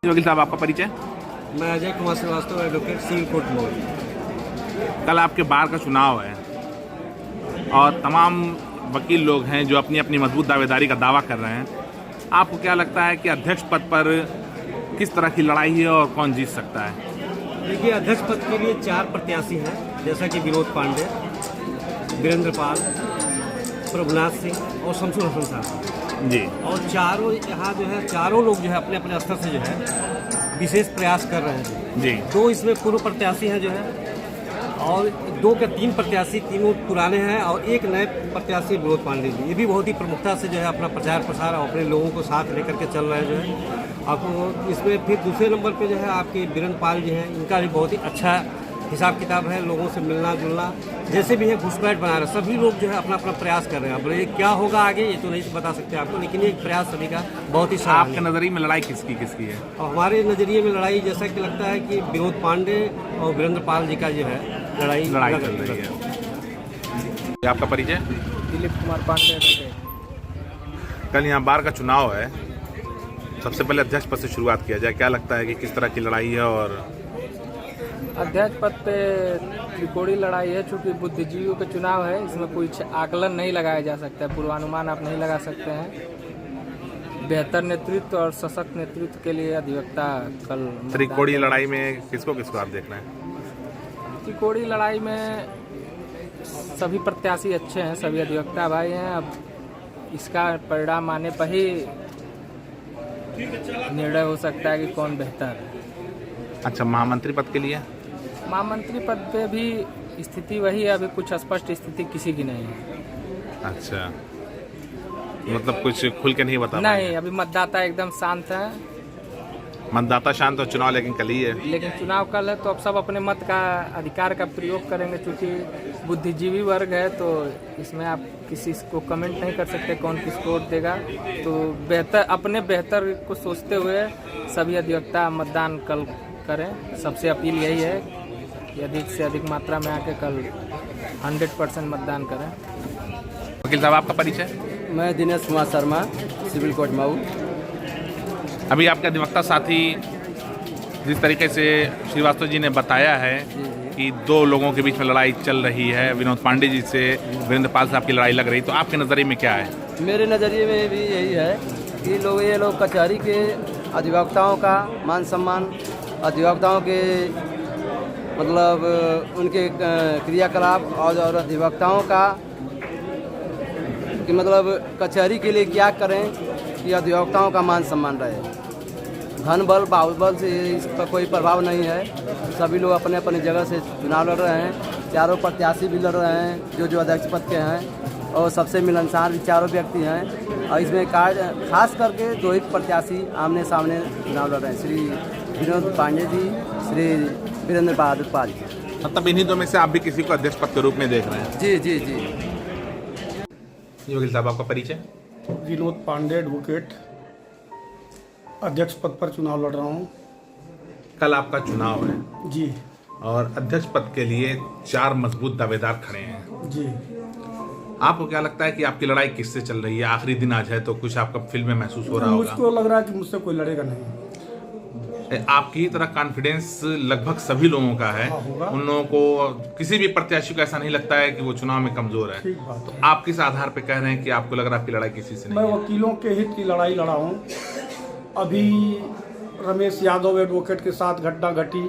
वकील साहब, आपका परिचय? मैं Ajay Kumar Srivastava, advocate, civil court मोड़। कल आपके बार का चुनाव है और तमाम वकील लोग हैं जो अपनी अपनी मजबूत दावेदारी का दावा कर रहे हैं। आपको क्या लगता है कि अध्यक्ष पद पर किस तरह की लड़ाई है और कौन जीत सकता है? देखिए, अध्यक्ष पद के लिए 4 प्रत्याशी हैं, जैसा कि विनोद पांडे, वीरेंद्र पाल, प्रभुनाथ सिंह और शमसुर हसन साहब जी। और चारों यहाँ जो है, चारों लोग जो है अपने अपने स्तर से जो है विशेष प्रयास कर रहे हैं जी। 2 इसमें पूर्व प्रत्याशी हैं जो है, और 2 के 3 प्रत्याशी, तीनों पुराने हैं और 1 नए प्रत्याशी विनोद पांडे जी। ये भी बहुत ही प्रमुखता से जो है अपना प्रचार प्रसार और अपने लोगों को साथ लेकर के चल रहे हैं जो है। आपको इसमें फिर दूसरे नंबर पे जो है आपके वीरेंद्र पाल जी हैं, इनका भी बहुत ही अच्छा हिसाब किताब है, लोगों से मिलना जुलना, जैसे भी है घुसपैठ बना रहे। सभी लोग जो है अपना अपना प्रयास कर रहे हैं। अब ये क्या होगा आगे ये तो नहीं बता सकते आपको, लेकिन ये प्रयास सभी का बहुत ही सराहनीय है। आपके नजरिए में लड़ाई किसकी किसकी है? और हमारे नज़रिए में लड़ाई जैसा कि लगता है कि विनोद पांडे और वीरेंद्र पाल जी का जो है लड़ाई चल रही है। आपका परिचय? दिलीप कुमार पांडे। कल यहाँ बार का चुनाव है, सबसे पहले अध्यक्ष पद से शुरुआत किया जाए। क्या लगता है कि किस तरह की लड़ाई है? और अध्यक्ष पद पे त्रिकोणीय लड़ाई है, चूँकि बुद्धिजीवियों का चुनाव है, इसमें कोई आकलन नहीं लगाया जा सकता है, पूर्वानुमान आप नहीं लगा सकते हैं। बेहतर नेतृत्व और सशक्त नेतृत्व के लिए अधिवक्ता कल त्रिकोणीय लड़ाई में किसको किसको आप देख रहे हैं? त्रिकोणीय लड़ाई में सभी प्रत्याशी अच्छे हैं, सभी अधिवक्ता भाई हैं। अब इसका परिणाम आने पर ही निर्णय हो सकता है कि कौन बेहतर है। अच्छा, महामंत्री पद के लिए? महामंत्री पद पे भी स्थिति वही है, अभी कुछ स्पष्ट स्थिति किसी की नहीं है। अच्छा, मतलब कुछ खुल के नहीं बता नहीं, अभी मतदाता एकदम शांत है। मतदाता शांत और चुनाव लेकिन कल ही है। लेकिन चुनाव कल है तो अब सब अपने मत का अधिकार का प्रयोग करेंगे। चूँकि बुद्धिजीवी वर्ग है तो इसमें आप किसी को कमेंट नहीं कर सकते कौन किसको वोट देगा। तो अपने बेहतर को सोचते हुए सभी अधिवक्ता मतदान कल करें। सबसे अपील यही है कि अधिक से अधिक मात्रा में आके कल 100% मतदान करें। वकील साहब, आपका परिचय? मैं दिनेश कुमार शर्मा, सिविल कोर्ट मऊ। अभी आपके अधिवक्ता साथी जिस तरीके से श्रीवास्तव जी ने बताया है कि 2 लोगों के बीच में लड़ाई चल रही है, विनोद पांडे जी से वीरेंद्र पाल साहब की लड़ाई लग रही, तो आपके नज़रिए में क्या है? मेरे नज़रिए में भी यही है कि ये लोग कचहरी के अधिवक्ताओं का मान सम्मान, अधिवक्ताओं के मतलब उनके क्रियाकलाप और अधिवक्ताओं का कि मतलब कचहरी के लिए क्या करें कि अधिवक्ताओं का मान सम्मान रहे। धन बल बाहुबल से इसका कोई प्रभाव नहीं है। सभी लोग अपने अपने जगह से चुनाव लड़ रहे हैं। चारों प्रत्याशी भी लड़ रहे हैं जो अध्यक्ष पद के हैं, और सबसे मिलनसार भी चारों व्यक्ति हैं। और इसमें खास करके 2 ही प्रत्याशी आमने सामने चुनाव लड़ रहे हैं, श्री विनोद पांडे जी, श्री वीरेंद्र बहादुर पाल जी। मतलब इन्हीं 2 में से आप भी किसी को अध्यक्ष पद के रूप में देख रहे हैं? जी जी जी। वकील साहब, आपका परिचय? विनोद पांडे, एडवोकेट, अध्यक्ष पद पर चुनाव लड़ रहा हूँ। कल आपका चुनाव है जी और अध्यक्ष पद के लिए 4 मजबूत दावेदार खड़े हैं जी। आपको क्या लगता है कि आपकी लड़ाई किससे चल रही है? आखिरी दिन आज है तो कुछ आपका फील में महसूस हो रहा होगा। मुझको लग रहा है कि मुझसे कोई लड़ेगा नहीं। आपकी ही तरह कॉन्फिडेंस लगभग सभी लोगों का है। होगा। उन लोगों को, किसी भी प्रत्याशी को ऐसा नहीं लगता है कि वो चुनाव में कमजोर है। ठीक बात तो है। आप किस आधार पे कह रहे हैं कि आपको लग रहा है आपकी लड़ाई किसी से मैं नहीं है? वकीलों के हित की लड़ाई लड़ा हूँ। अभी रमेश यादव एडवोकेट के साथ घटना घटी,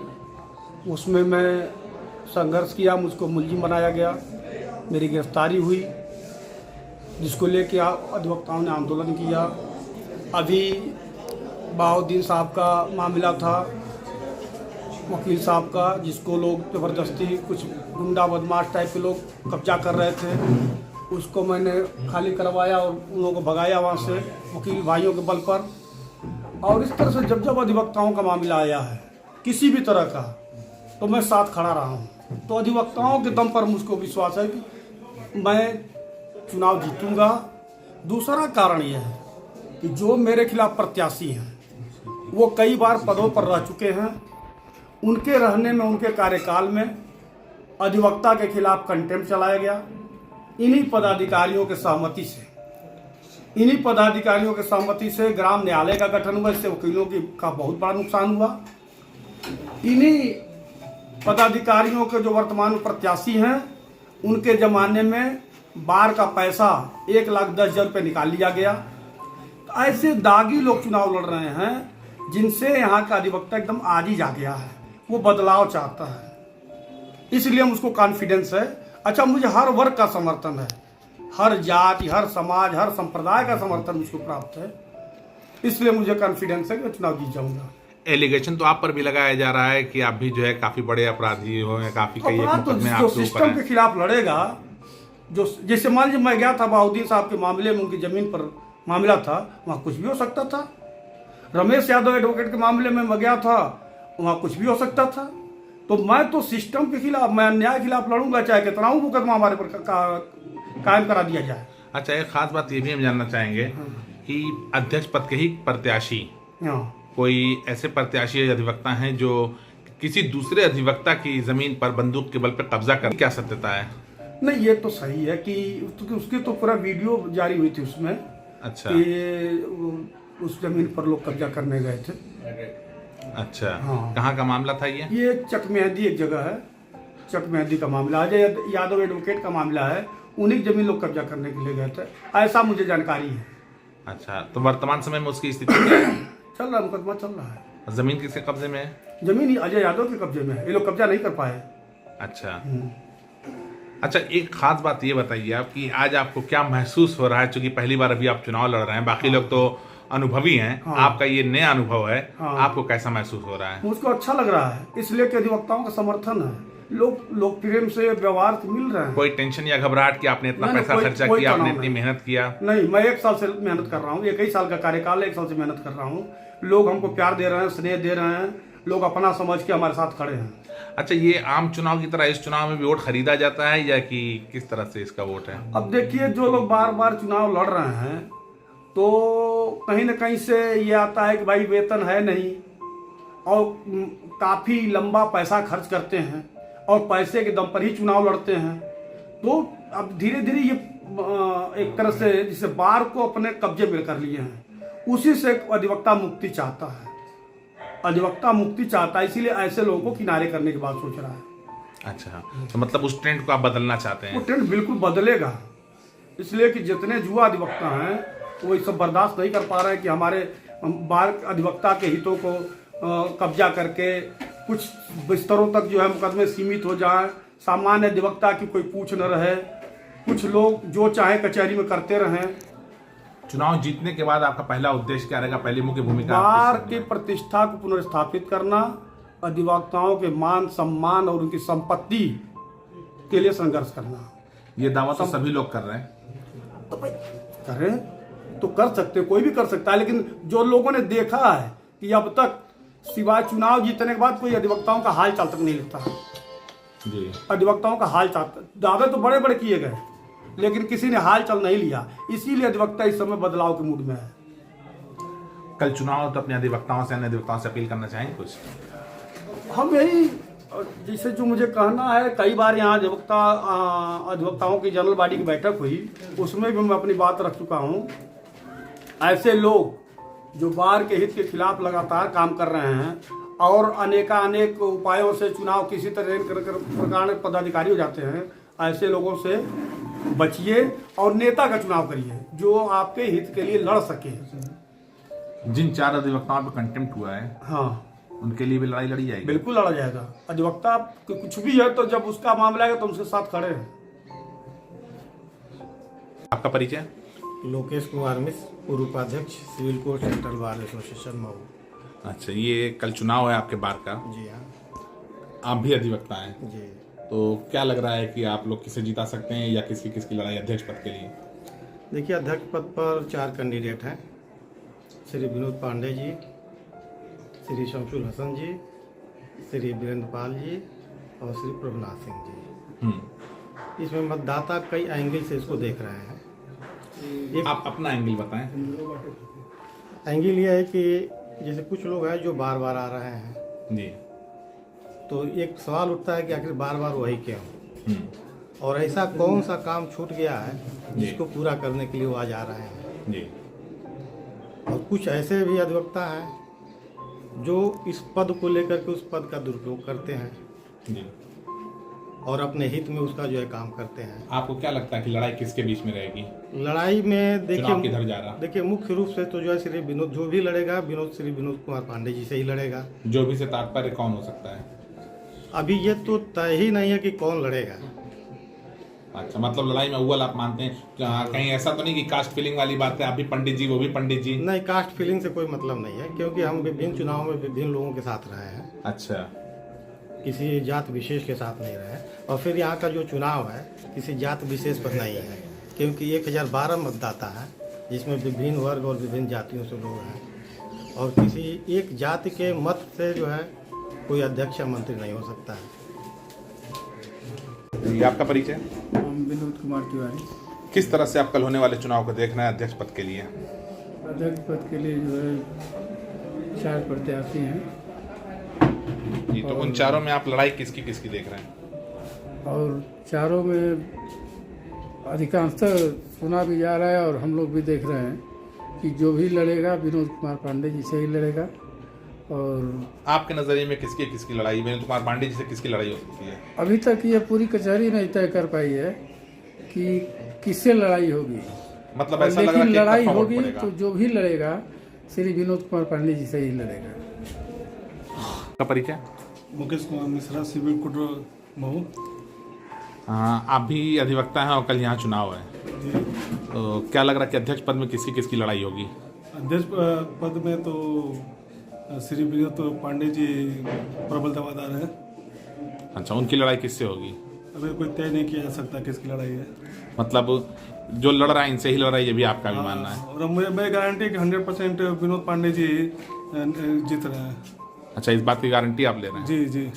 उसमें मैं संघर्ष किया, मुझको मुलजिम बनाया गया, मेरी गिरफ्तारी हुई, जिसको लेके अधिवक्ताओं ने आंदोलन किया। अभी बहाउद्दीन साहब का मामला था, वकील साहब का, जिसको लोग ज़बरदस्ती कुछ गुंडा बदमाश टाइप के लोग कब्जा कर रहे थे, उसको मैंने खाली करवाया और उन लोगों को भगाया वहाँ से वकील भाइयों के बल पर। और इस तरह से जब अधिवक्ताओं का मामला आया है किसी भी तरह का, तो मैं साथ खड़ा रहा हूँ। तो अधिवक्ताओं के दम पर मुझको विश्वास है कि मैं चुनाव जीतूंगा। दूसरा कारण यह है कि जो मेरे खिलाफ प्रत्याशी हैं वो कई बार पदों पर रह चुके हैं। उनके रहने में, उनके कार्यकाल में अधिवक्ता के खिलाफ कंटेम्प्ट चलाया गया, इन्हीं पदाधिकारियों के सहमति से। इन्हीं पदाधिकारियों के सहमति से ग्राम न्यायालय का गठन हुआ, इससे वकीलों का बहुत बड़ा नुकसान हुआ। इन्हीं पदाधिकारियों के जो वर्तमान में प्रत्याशी हैं, उनके ज़माने में बार का पैसा 1,10,000 रुपये निकाल लिया गया। तो ऐसे दागी लोग चुनाव लड़ रहे हैं जिनसे यहाँ का अधिवक्ता एकदम आजी जा गया है, वो बदलाव चाहता है, इसलिए हम उसको कॉन्फिडेंस है। अच्छा, मुझे हर वर्ग का समर्थन है, हर जाति, हर समाज, हर संप्रदाय का समर्थन मुझको प्राप्त है, इसलिए मुझे कॉन्फिडेंस है कि मैं चुनाव जीत जाऊंगा। एलिगेशन तो आप पर भी लगाया जा रहा है कि आप भी जो है काफी बड़े अपराधी हो, काफी कई अपराध तो मुकदमे जो आपके ऊपर सिस्टम के हैं। खिलाफ लड़ेगा, जो जैसे मान लीजिए मैं गया था बहाउद्दीन साहब के मामले में, उनकी जमीन पर मामला था, वहाँ कुछ भी हो सकता था। रमेश यादव एडवोकेट के मामले में मैं गया था, वहाँ कुछ भी हो सकता था। तो मैं तो सिस्टम के खिलाफ, मैं अन्याय के खिलाफ लड़ूंगा, चाहे कितना मुकदमा हमारे पर कायम करा दिया जाए। अच्छा, एक खास बात ये भी हम जानना चाहेंगे कि अध्यक्ष पद के ही प्रत्याशी, कोई ऐसे प्रत्याशी या अधिवक्ता हैं जो किसी दूसरे अधिवक्ता की जमीन पर बंदूक के बल पर कब्जा कर, क्या सत्यता है? नहीं, ये तो सही है कि उसकी तो पूरा वीडियो जारी हुई थी उसमें। अच्छा, कि उस जमीन पर लोग कब्जा करने गए थे। अच्छा, हाँ। कहाँ का मामला था ये? चकमेहदी एक जगह है, चकमेहदी का मामला, अजय यादव एडवोकेट का मामला है, उन्हीं की जमीन लोग कब्जा करने के लिए गए थे, ऐसा मुझे जानकारी है। अच्छा, तो वर्तमान समय में उसकी स्थिति क्या है? चल रहा, मुकदमा चल रहा है। जमीन किसके कब्जे में है? जमीन अजय यादव के कब्जे में है, ये लोग कब्जा नहीं कर पाए। अच्छा, अच्छा, एक खास बात ये बताइए आप कि आज आपको क्या महसूस हो रहा है, चूंकि पहली बार अभी आप चुनाव लड़ रहे हैं, बाकी लोग तो अनुभवी हैं, आपका ये नया अनुभव है, आपको कैसा महसूस हो रहा है? मुझको अच्छा लग रहा है, इसलिए कि अधिवक्ताओं का समर्थन है, लोग प्रेम से व्यवहार से मिल रहे हैं। कोई टेंशन या घबराहट कि आपने इतना पैसा खर्चा किया, आपने इतनी मेहनत किया? नहीं, मैं 1 साल से मेहनत कर रहा हूँ, 1 ही साल का कार्यकाल है, 1 साल से मेहनत कर रहा हूँ। लोग हमको प्यार दे रहे हैं, स्नेह दे रहे हैं, लोग अपना समझ के हमारे साथ खड़े हैं। अच्छा, ये आम चुनाव की तरह इस चुनाव में भी वोट खरीदा जाता है या कि किस तरह से इसका वोट है? अब देखिए, जो लोग बार बार चुनाव लड़ रहे हैं, तो कहीं न कहीं से ये आता है कि भाई वेतन है नहीं, और काफ़ी लंबा पैसा खर्च करते हैं, और पैसे के दम पर ही चुनाव लड़ते हैं। तो अब धीरे धीरे ये एक तरह से जिसे बार को अपने कब्जे में कर लिए हैं, उसी से अधिवक्ता मुक्ति चाहता है, अधिवक्ता मुक्ति चाहता है, इसीलिए ऐसे लोगों को किनारे करने की बात सोच रहा है। अच्छा, तो मतलब उस ट्रेंड को आप बदलना चाहते हैं? वो ट्रेंड बिल्कुल बदलेगा, इसलिए कि जितने युवा अधिवक्ता हैं वो ये सब बर्दाश्त नहीं कर पा रहे हैं कि हमारे बार अधिवक्ता के हितों को कब्जा करके कुछ बिस्तरों तक जो है मुकदमे सीमित हो जाए, सामान्य अधिवक्ता की कोई पूछ न रहे, कुछ लोग जो चाहे कचहरी में करते रहें। चुनाव जीतने के बाद आपका पहला उद्देश्य क्या रहेगा? पहली मुख्य भूमिका बार की प्रतिष्ठा को पुनर्स्थापित करना, अधिवक्ताओं के मान सम्मान और उनकी संपत्ति के लिए संघर्ष करना। ये दावा तो सभी लोग कर रहे हैं, तो भाई करें तो कर सकते, कोई भी कर सकता है, लेकिन जो लोगों ने देखा है कि अब तक सिवाय चुनाव जीतने के बाद कोई अधिवक्ताओं का हाल चाल तक नहीं लिखता है जी। अधिवक्ताओं का हाल चाल, दावे तो बड़े बड़े किए गए, लेकिन किसी ने हाल चाल नहीं लिया, इसीलिए अधिवक्ता इस समय बदलाव के मूड में है। कल चुनाव तो अपने अधिवक्ताओं से, अन्य अधिवक्ताओं से अपील करना चाहेंगे कुछ? हम यही, जैसे जो मुझे कहना है, कई बार यहाँ अधिवक्ताओं की जनरल बॉडी की बैठक हुई, उसमें भी मैं अपनी बात रख चुका हूँ। ऐसे लोग जो बार के हित के खिलाफ लगातार काम कर रहे हैं और अनेक उपायों से चुनाव किसी तरह प्रकार पदाधिकारी हो जाते हैं, ऐसे लोगों से बचिए और नेता का चुनाव करिए जो आपके हित के लिए लड़ सके। जिन 4 अधिवक्ताओं पर कंटेम्प्ट हुआ है, हाँ, उनके लिए भी लड़ाई लड़ी जाएगी? बिल्कुल लड़ा जाएगा। अधिवक्ता कुछ भी है तो जब उसका मामला है तो उसके साथ खड़े हैं। आपका परिचय? लोकेश कुमार मिश्र, पूर्व उपाध्यक्ष civil court central bar association Mau. अच्छा, ये कल चुनाव है आपके बार का, जी हाँ। आप भी अधिवक्ता हैं, जी, तो क्या लग रहा है कि आप लोग किसे जिता सकते हैं या किसकी लड़ाई अध्यक्ष पद के लिए? देखिए, अध्यक्ष पद पर 4 कैंडिडेट हैं, श्री विनोद पांडे जी, श्री शमसुल हसन जी, श्री वीरेंद्र पाल जी और श्री प्रभुनाथ सिंह जी। इसमें मतदाता कई एंगल से इसको देख रहे हैं। आप अपना एंगल बताएं। एंगल ये है कि जैसे कुछ लोग हैं जो बार बार आ रहे हैं जी, तो एक सवाल उठता है कि आखिर बार बार वही क्यों, और ऐसा कौन सा काम छूट गया है जिसको पूरा करने के लिए वो आज आ रहे हैं। जी। और कुछ ऐसे भी अधिवक्ता हैं जो इस पद को लेकर के उस पद का दुरुपयोग करते हैं जी। और अपने हित में उसका जो है काम करते हैं। आपको क्या लगता है कि लड़ाई किसके बीच में रहेगी? लड़ाई में चुनाव किधर जा रहा? देखिए मुख्य रूप से तो जो है श्री विनोद, जो भी लड़ेगा श्री विनोद कुमार पांडे जी से ही लड़ेगा। जो भी से तात्पर्य कौन हो सकता है? अभी ये तो तय ही नहीं है कि कौन लड़ेगा। अच्छा, मतलब लड़ाई में अव्वल आप मानते हैं? कहीं ऐसा तो नहीं कि कास्ट फीलिंग वाली बात है, आप भी पंडित जी वो भी पंडित जी? नहीं, कास्ट फीलिंग से कोई मतलब नहीं है, क्योंकि हम विभिन्न चुनाव में विभिन्न लोगों के साथ रहे हैं। अच्छा, किसी जात विशेष के साथ नहीं रहे। और फिर यहाँ का जो चुनाव है किसी जात विशेष पर नहीं है, क्योंकि 1012 मतदाता है जिसमें विभिन्न वर्ग और विभिन्न जातियों से लोग हैं, और किसी एक जाति के मत से जो है कोई अध्यक्ष या मंत्री नहीं हो सकता है। ये आपका परिचय? विनोद कुमार तिवारी। किस तरह से आप कल होने वाले चुनाव को देख रहे हैं अध्यक्ष पद के लिए? अध्यक्ष पद के लिए जो है 4 प्रत्याशी हैं जी, तो उन चारों में आप लड़ाई किसकी किसकी देख रहे हैं? और चारों में अधिकांशतः सुना भी जा रहा है और हम लोग भी देख रहे हैं कि जो भी लड़ेगा विनोद कुमार पांडे जी से ही लड़ेगा। और आपके नजरिए में किसकी किसकी लड़ाई, विनोद कुमार पांडे जी से किसकी लड़ाई हो सकती है? अभी तक ये पूरी कचहरी नहीं तय कर पाई है कि किससे लड़ाई होगी, मतलब ऐसा लग रहा है लेकिन कि लड़ाई एक तरफा वोट होगी पड़ेगा। तो जो भी लड़ेगा श्री विनोद कुमार पांडे जी से ही लड़ेगा। का परिचय? Mukesh Kumar Mishra, civil court Mau. हाँ, आप भी अधिवक्ता हैं और कल यहाँ चुनाव है, जी। तो क्या लग रहा है कि अध्यक्ष पद में किसकी किसकी लड़ाई होगी? अध्यक्ष पद में तो श्री विनोद पांडे जी प्रबल दावेदार हैं। अच्छा, उनकी लड़ाई किससे होगी? अभी कोई तय नहीं किया जा सकता किसकी लड़ाई है। मतलब जो लड़ रहा है इनसे ही लड़ रहा है, ये भी आपका भी मानना है? और मैं गारंटी कि 100% विनोद पांडे जी जीत रहे हैं। अच्छा, इस बात की गारंटी आप ले रहे हैं? जी जी।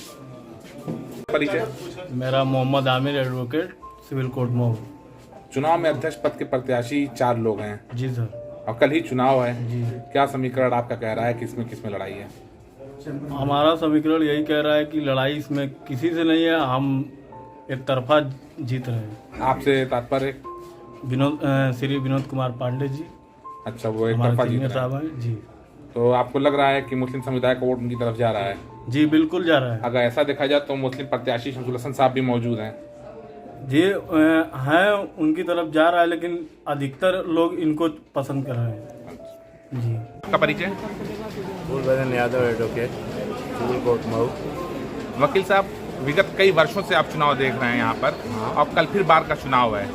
परिचय? मेरा Mohammad Aamir, advocate, civil court Mau. चुनाव में अध्यक्ष पद के प्रत्याशी 4 लोग हैं जी सर। और कल ही चुनाव है जी। क्या समीकरण आपका कह रहा है किसमें लड़ाई है? हमारा समीकरण यही कह रहा है कि लड़ाई इसमें किसी से नहीं है, हम एक तरफा जीत रहे हैं। आपसे तात्पर्य? श्री विनोद कुमार पांडे जी। अच्छा, वो एक हमारे तरफा जीत सीनियर रहे हैं। साहब हैं जी। तो आपको लग रहा है कि मुस्लिम समुदाय का वोट उनकी तरफ जा रहा है? जी बिल्कुल जा रहा है। अगर ऐसा देखा जाए तो मुस्लिम प्रत्याशी शमसुल हसन साहब भी मौजूद हैं। जी हैं, उनकी तरफ जा रहा है, लेकिन अधिकतर लोग इनको पसंद कर रहे हैं जी। आपका परिचय? Phoolbadan Yadav, advocate, civil court Mau. वकील साहब, विगत कई वर्षों से आप चुनाव देख रहे हैं यहाँ पर, और कल फिर बार का चुनाव है।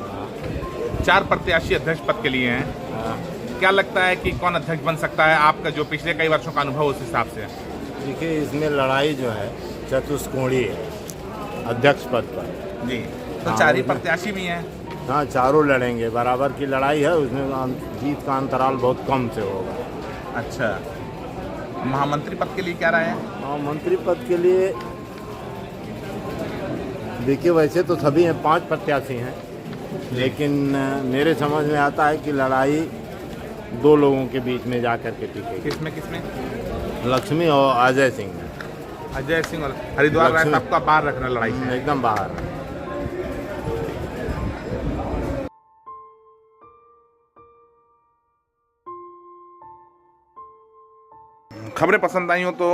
4 प्रत्याशी अध्यक्ष पद के लिए हैं। क्या लगता है कि कौन अध्यक्ष बन सकता है? आपका जो पिछले कई वर्षों का अनुभव उस हिसाब से? देखिए, इसमें लड़ाई जो है चतुष्कोणीय है अध्यक्ष पद पर जी। तो 4 ही प्रत्याशी भी हैं? हाँ, चारों लड़ेंगे, बराबर की लड़ाई है, उसमें जीत का अंतराल बहुत कम से होगा। अच्छा, महामंत्री पद के लिए क्या राय है? हाँ, मंत्री पद के लिए देखिए वैसे तो सभी हैं, 5 प्रत्याशी हैं, लेकिन मेरे समझ में आता है कि लड़ाई 2 लोगों के बीच में जाकर के टिकेगी। किसमें? लक्ष्मी और अजय सिंह में। अजय सिंह और हरिद्वार राय साहब का बाहर रखना लड़ाई से? एकदम बाहर। खबरें पसंद आई हो तो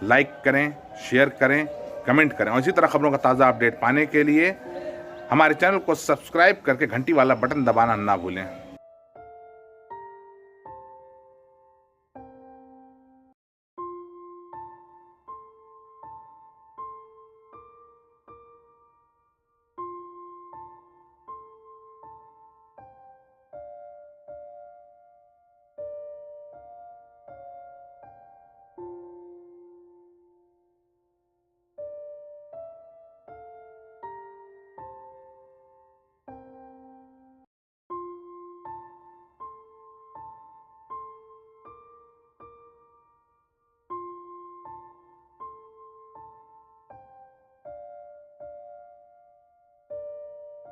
लाइक करें, शेयर करें, कमेंट करें, और इसी तरह खबरों का ताज़ा अपडेट पाने के लिए हमारे चैनल को सब्सक्राइब करके घंटी वाला बटन दबाना ना भूलें।